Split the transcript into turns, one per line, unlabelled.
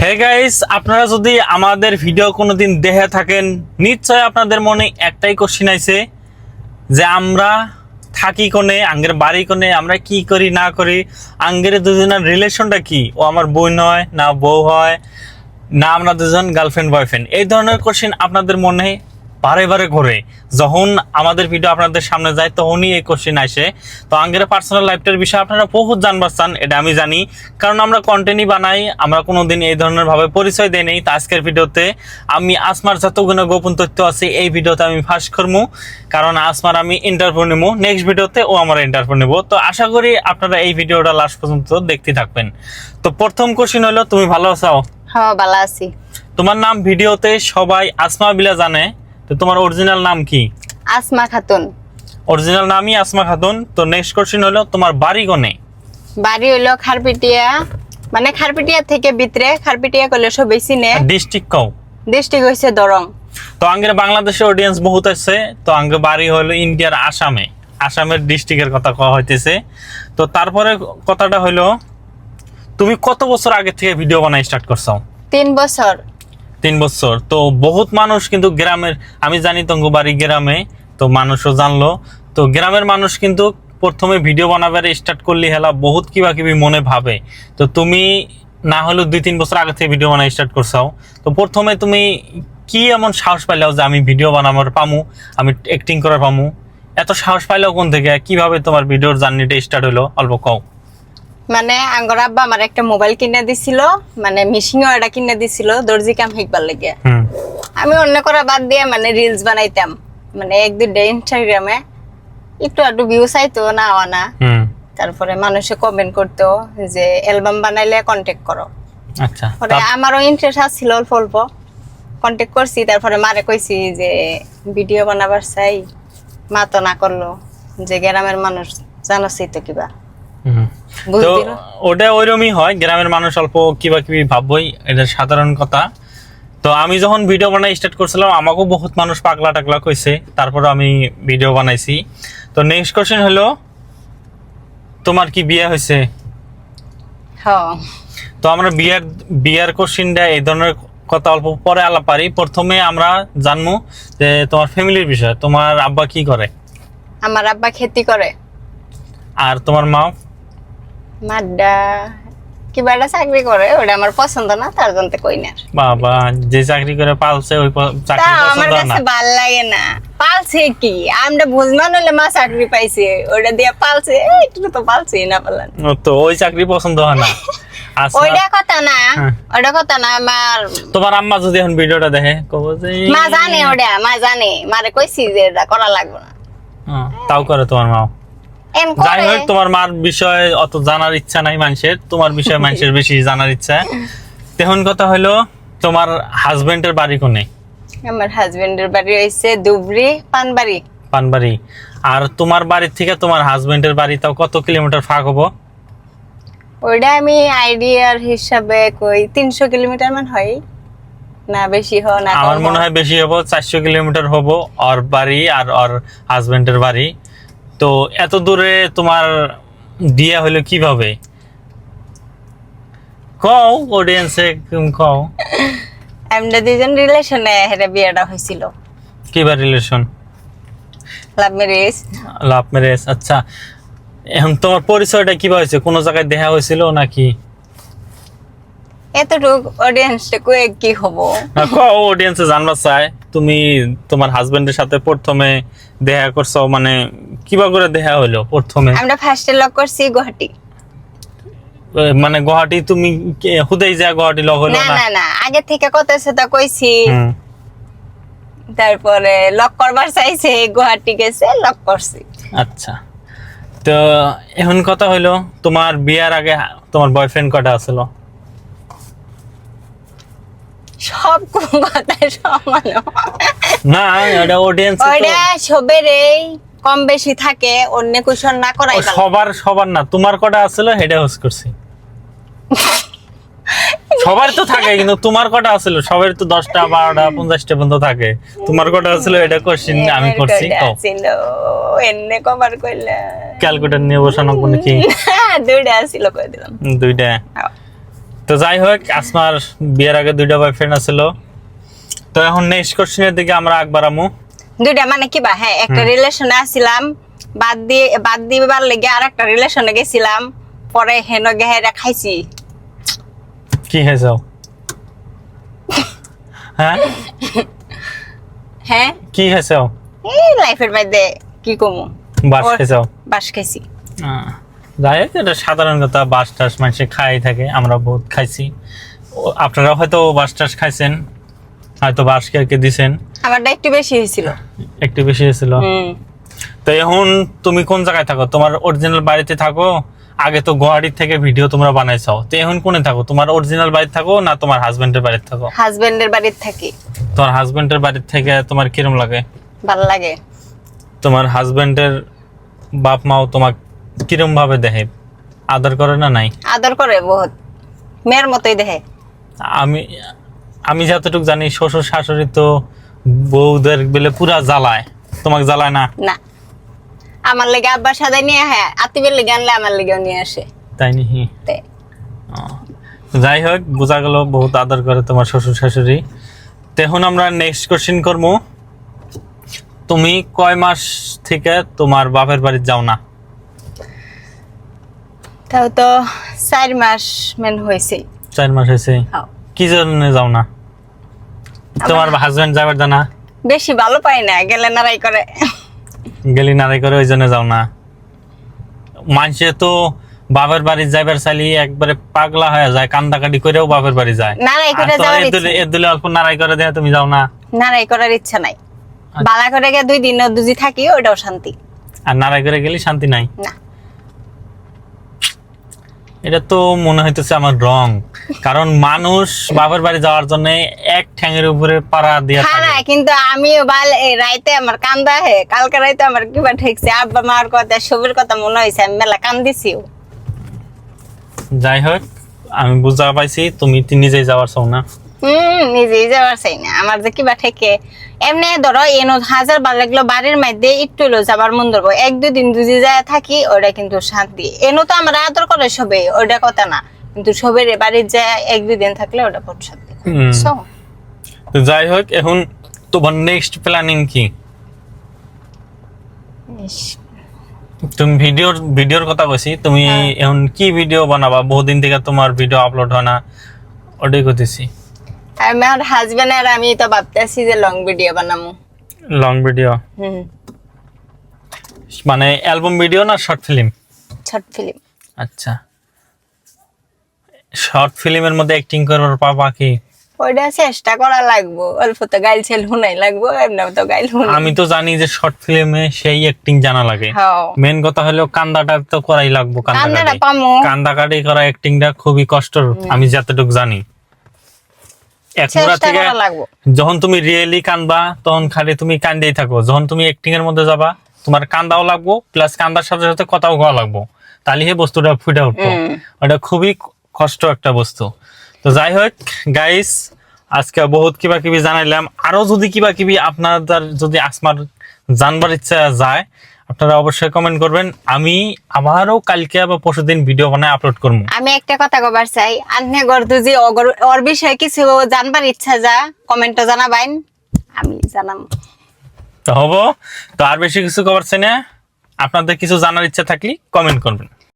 Hey guys, আপনারা যদি আমাদের ভিডিও কোনোদিন দেখে থাকেন, নিশ্চয় আপনাদের মনে একটাই কোশ্চেন আইছে যে আমরা থাকি কোনে, আঙ্গের বাড়ি কোনে, আমরা কি করি না করি, আঙ্গের দুজনের রিলেশনটা কি, ও আমার বোন হয় না বউ হয় না আমরা দুজন গার্লফ্রেন্ড বয়ফ্রেন্ড। এই ধরনের কোশ্চেন আপনাদের মনে বারে বারে ঘোরে। যখন আমাদের ভিডিও আপনাদের সামনে যায় তখনই এই কোশ্চেন আসে। তো আঙ্গের পার্সোনাল লাইফটার বিষয়ে আপনারা বহুত জানবার চান, এটা আমি জানি, কারণ আমরা কন্টেন্টই বানাই, আমরা কোনোদিন এই ধরনের ভাবে পরিচয় দেই নেই। তো আজকের ভিডিওতে আমি আসমার যতগুলো গোপন তথ্য আছে এই ভিডিওতে আমি ফাঁস করবো, কারণ আসমার আমি ইন্টারভিউ নেবো, নেক্সট ভিডিওতে ও আমার ইন্টারভিউ নেবো। তো আশা করি আপনারা এই ভিডিওটা লাস্ট পর্যন্ত দেখতে থাকবেন। তো প্রথম কোশ্চেন হলো, তুমি ভালো আছো?
হ্যাঁ, ভালো আছি।
তোমার নাম ভিডিওতে সবাই আসমা বিলা জানে, তো তোমার অরিজিনাল নাম কি?
আসমা খাতুন।
অরিজিনাল নামই আসমা খাতুন। তো নেক্সট কোশ্চেন হলো, তোমার বাড়ি কোনে?
বাড়ি হইলো খারপিটিয়া, মানে খারপিটিয়া থেকে ভিতরে, খারপিটিয়া কইলে সবাই চিনে।
ডিস্ট্রিক্ট কও?
ডিস্ট্রিক্ট হইছে দরং।
তো আঙ্গের বাংলাদেশের অডিয়েন্স বহুত আছে, তো আঙ্গে বাড়ি হলো ইন্ডিয়ার আসামে, আসামের ডিস্ট্রিক্টের কথা কওয়া হইতেছে। তো তারপরে কথাটা হলো, তুমি কত বছর আগে থেকে ভিডিও বানাই স্টার্ট করছো?
3 বছর।
3 বছর। তো বহুত মানুষ কিন্তু গ্রামের, আমি জানি তঙ্গ বাড়ি গ্রামে, তো মানুষও জানলো। তো গ্রামের মানুষ কিন্তু প্রথমে ভিডিও বানাবার স্টার্ট করলি হেলা বহুত কিবা কিবি মনে ভাবে। তো তুমি না হলেও 2-3 বছর আগে থেকে ভিডিও বানাই স্টার্ট করছাও। তো প্রথমে তুমি কি এমন সাহস পাইলাও যে আমি ভিডিও বানাবার পামু, আমি অ্যাক্টিং করার পামু? এত সাহস পাইলাও কোন থেকে? কিভাবে তোমার ভিডিওর জার্নিটা স্টার্ট হলো, অল্প কও।
মানে আঙ্গর আব্বা আমার একটা মোবাইল কিনে দিছিল, মানে মিশিং ওটা কিনে দিছিল দর্জি কাম শিখবার লাগে। আমি অন্য করা বাদ দিয়ে মানে রিলস বানাইতাম, মানে 1-2 ডে ইনস্টাগ্রামে একটু একটু ভিউ চাইতো না আনা। তারপরে মানুষে কমেন্ট করতো যে অ্যালবাম বানাইলে কন্টাক্ট করো।
আচ্ছা,
পরে আমারও ইন্টারেস্ট আছিল অল্প অল্প, কন্টাক্ট করছি। তারপরে মারে কইছি যে ভিডিও বানাবার চাই, মা তো না করলো, যে গ্রামের মানুষ জানোসই তো কিবা।
তো ওটা ওইরকমই হয়, গ্রামের মানুষ অল্প কিবা কিবি ভাববই, এটা সাধারণ কথা। তো আমি যখন ভিডিও বানাই স্টার্ট করছিলাম আমাকেও বহুত মানুষ পাগলা টাগলা কইছে, তারপরে আমি ভিডিও বানাইছি। তো নেক্সট কোশ্চেন হলো, তোমার কি বিয়ে হয়েছে?
হ্যাঁ।
তো আমরা বিয়ার কোশ্চেনটা এই ধরনের কথা অল্প পরে আলাপ পারি। প্রথমে আমরা জানবো যে তোমার ফ্যামিলির বিষয়। তোমার আব্বা কি করে?
আমার আব্বা খেতি করে।
আর তোমার মা?
মাড্ডা কিবা একটা চাকরি করে, ওটা আমার পছন্দ না, তার জন্য কই না।
বাবা, যে চাকরি করে পালছে ওই চাকরি
আমার
পছন্দ না?
কাছে ভাল লাগে না। পালছে কি, আমরা বুঝমান হলে মা চাকরি পাইছে, ওটা দিয়ে পালছে, একটু তো পালছে না পালান।
তো ওই চাকরি পছন্দ হয় না?
ওইটা কথা না, ওইটা কথা না। আমার
তোমার আম্মা যদি এখন ভিডিওটা দেখে কব যে
মা জানে, ওটা মা জানে, মারে কইছি যে এটা করা লাগবে না।
তাও করে তোমার মা?
এম
যাই
করে।
হোক, তোমার মার বিষয়ে অত জানার ইচ্ছা নাই মানুষের, তোমার বিষয়ে মানুষের বেশি জানার ইচ্ছা। তেমন কথা হলো, তোমার হাজবেন্ডের বাড়ি কোনে?
আমার হাজবেন্ডের বাড়ি হইছে ধুবড়ি পানবাড়ি।
পানবাড়ি। আর তোমার বাড়ি থেকে তোমার হাজবেন্ডের বাড়ি তাও কত কিলোমিটার ফাঁক হবো?
ওইটা আমি আইডিয়ার হিসাবে কই 300 কিলোমিটার মান হয় না, বেশি হয় না।
আমার মনে হয় বেশি হবো, 400 কিলোমিটার হবো ওর বাড়ি আর ওর হাজবেন্ডের বাড়ি। তো এত দূরে তোমার বিয়ে হলো কিভাবে? কও অডিয়েন্সে, কও।
আমরা দুজন রিলেশনে হেরে বিয়েটা হয়েছিল।
কিবা relation?
Love marriage.
Love marriage. আচ্ছা, এখন তোমার পরিচয়টা কিভাবে হয়েছে? কোনো জায়গায় দেখা হয়েছিল নাকি?
এতটুক অডিয়েন্সটা কয়ে কি হবো?
কও, অডিয়েন্সে জানবা চায় তুমি তোমার হাজবেন্ডের সাথে প্রথমে দেখা করছো, মানে কিবা করে দেখা হলো প্রথমে?
আমরা ফার্স্টে লক করছি গুয়াহাটি।
মানে গুয়াহাটি তুমি হুদেই যা গুয়াহাটি লক হলো
না
না?
না না, আগে থেকে কত সেটা কইছি। তারপরে লক করবার চাইছে, গুয়াহাটি গেছে, লক করছি।
আচ্ছা, তো এখন কথা হলো, তোমার বিয়ার আগে তোমার বয়ফ্রেন্ড কটা ছিল?
সব কথা সমান
না, এটা অডিয়েন্স,
ওইটা সবেরই কম বেশি থাকে, অন্য কোশ্চেন না করাই ভালো।
সবার না, তোমার কটা আছিল সেটা হোস করছি। সবার তো থাকে, কিন্তু তোমার কটা আছিল? সবার তো 10টা 12টা 50টা পর্যন্ত থাকে, তোমার কটা আছিল এটা কোশ্চেন আমি করছি। তো
ছিল এনে কভার কইলা,
ক্যালকুলেটর নিয়ে বসানো কোন কি?
দুইটা ছিল কই দিলাম।
দুইটা। তো যাই হোক, আসমার বিয়ের আগে 2টা বয়ফ্রেন্ড আছিল। তো এখন নেক্সট কোশ্চেনের দিকে আমরা আগ বাড়ামু।
2টা মানে কি বা, হ্যাঁ একটা রিলেশনে আছিলাম, বাদ দিবার লেগে আর একটা রিলেশনে গেছিলাম, পরে হেন গেহেরা খাইছি।
কি খাইছো? হ্যাঁ
হ্যাঁ
কি খাইছো?
এই লাইফের মধ্যে কি কমু,
বাস খাইছো?
বাস খাইছি।
যাই হোক, এটা সাধারণ কথা, বাস টাস মানুষ খাই থাকে, আমরা বহুত খাইছি। আপনারা হয়তো বাস টাস খাইছেন, হয়তো বাস কে দিছেন।
আমারটা একটু বেশি হয়েছিল।
একটু বেশি হয়েছিল। তো এখন তুমি কোন জায়গায় থাকো? তোমার অরিজিনাল বাড়িতে থাকো? আগে তো গুয়াহাটি থেকে ভিডিও তোমরা বানাইছো, তো এখন কোনে থাকো? তোমার অরিজিনাল বাড়িতে থাকো না তোমার হাজবেন্ডের বাড়িতে থাকো?
হাজবেন্ডের বাড়িতে থাকি।
তোমার হাজবেন্ডের বাড়িতে থেকে তোমার কিরম লাগে?
ভালো লাগে।
তোমার হাজবেন্ডের বাপ মাও তোমার কিরম ভাবে দেখে? আদর করে না? নাই
আদর করে, বহুত মেয়ের মতোই দেখে।
আমি যতটুকু জানি, শ্বশুর শাশুড়ি তো বউদের বেলে পুরা জ্বালায়, তোমাকে জ্বালায় না?
না, আমার লেগে আব্বার সাথে নিয়ে, হ্যাঁ আতিবের লেগে আনলে আমার লেগেও নিয়ে আসে।
তাই নাকি?
তাই।
যাই হোক, বোঝা গেল বহুত আদর করে তোমার শ্বশুর শাশুড়ি। তো এখন আমরা নেক্সট কোশ্চেন করবো। তুমি কয় মাস থেকে তোমার বাপের বাড়ি যাও না?
তাও তো 4 মাস মেন হয়েছে।
4 মাস হয়েছে। কি জন্য যাও না? তোমার হাজবেন্ড যাবার জানা?
বেশি ভালো পাই না, গেলে নারাই করে।
গেলি নারাই করে, ওই জন্য যাও না? মানুষে তো বাপের বাড়ি যাইবার চাইলে একবারে পাগলা হয়ে যায়, কান্দাকাটি করেও বাপের বাড়ি যায়।
নারাই করে যাওয়ার ইচ্ছা।
এর দিলে অল্প নারাই করে দেয়, তুমি যাও না?
নারাই করার ইচ্ছা নাই। বালা করে গিয়ে 2 দিন দুজি থাকি, ওটাও শান্তি।
আর নারাই করে গেলে শান্তি নাই?
না।
এটা তো মনে হইতেছে আমার রং, কারণ মানুষ বাপের বাড়ি যাওয়ার জন্য এক ঠ্যাঙের উপরে পাড়া দিয়ে
হ্যাঁ না, কিন্তু আমিও রাইতে আমার কান্দা হে, কালকে রাইতে আমার কিবা ঠেকছে, আব্বা মার কথা, সবের কথা মনে হয়েছে, আমি মেলা কান্দিছিও।
যাই হোক, আমি বুঝা পাইছি তুমি নিজেই যাওয়ার চাও না।
নিজেই যাওয়ার চাই না, আমার যে কিবা ঠেকে। এমনি ধরো এনো 1000 বার লাগলো, বাড়ির মধ্যে একটু হলো যাবার মন ধরবো, 1-2 দিন দুজি যায় থাকি, ওটা কিন্তু শান্তি। এনো তো আমরা আদর করে সবে, ওটা কথা না, কিন্তু সবের বাড়ির যায় 1-2 দিন থাকলে ওটা বহুত শান্তি।
তো যাই হোক, এখন তোমার নেক্সট প্ল্যানিং কি? তুমি ভিডিওর কথা বলছি, তুমি এখন কি ভিডিও বানাবা? বহুদিন থেকে তোমার ভিডিও আপলোড হয় না, ওটাই করতেছি।
আমার হাজবেন্ড আর আমি তো ভাবতেছি যে লং ভিডিও বানাবো।
লং ভিডিও মানে অ্যালবাম ভিডিও না শর্ট ফিল্ম?
Short film.
আচ্ছা, শর্ট ফিল্মের মধ্যে অ্যাক্টিং করার পাবা কি?
ওইটা চেষ্টা করা লাগবো, অল্প তো গাইল ছেল হুনাই লাগবো, এমনি তো গাইল হুনাই।
আমি তো জানি যে শর্ট ফিল্মে সেই অ্যাক্টিং জানা লাগে। মেন কথা হলো কান্দাটা তো করাই লাগবো, কান্দাকাটি করা অ্যাক্টিংটা খুবই কষ্টের, আমি যতটুকু জানি। একমুরা থেকে যখন তুমি রিয়েলি কান্দবা, তখন খালি তুমি কান্দেই থাকো। যখন তুমি অ্যাক্টিং এর মধ্যে যাবা, তোমার কান্দাও লাগবো, প্লাস কান্দার সাথে সাথে কথাও কওয়া লাগবো, তাহলে এই বস্তুটা ফুটে উঠবো। ওটা খুবই কষ্ট একটা বস্তু। তো যাই হোক গাইস, আজকে বহুত কিবা কিবি জানাইলাম। আরো যদি কিবা কিবি আপনাদের যদি আসমার জানবার ইচ্ছা যায়, আপনারা অবশ্যই কমেন্ট করবেন। আমি আবারও কালকে বা পরশুদিন ভিডিও বানায় আপলোড করব।
আমি একটা কথা কবার চাই, আন্নে গর্দুজি ওর বিষয়ে কিছু জানবার ইচ্ছা যা কমেন্টে জানাবেন, আমি জানাম।
তো হবো। তো আর বেশি কিছু কবার চাই না, আপনাদের কিছু জানার ইচ্ছা থাকলে কমেন্ট করবেন।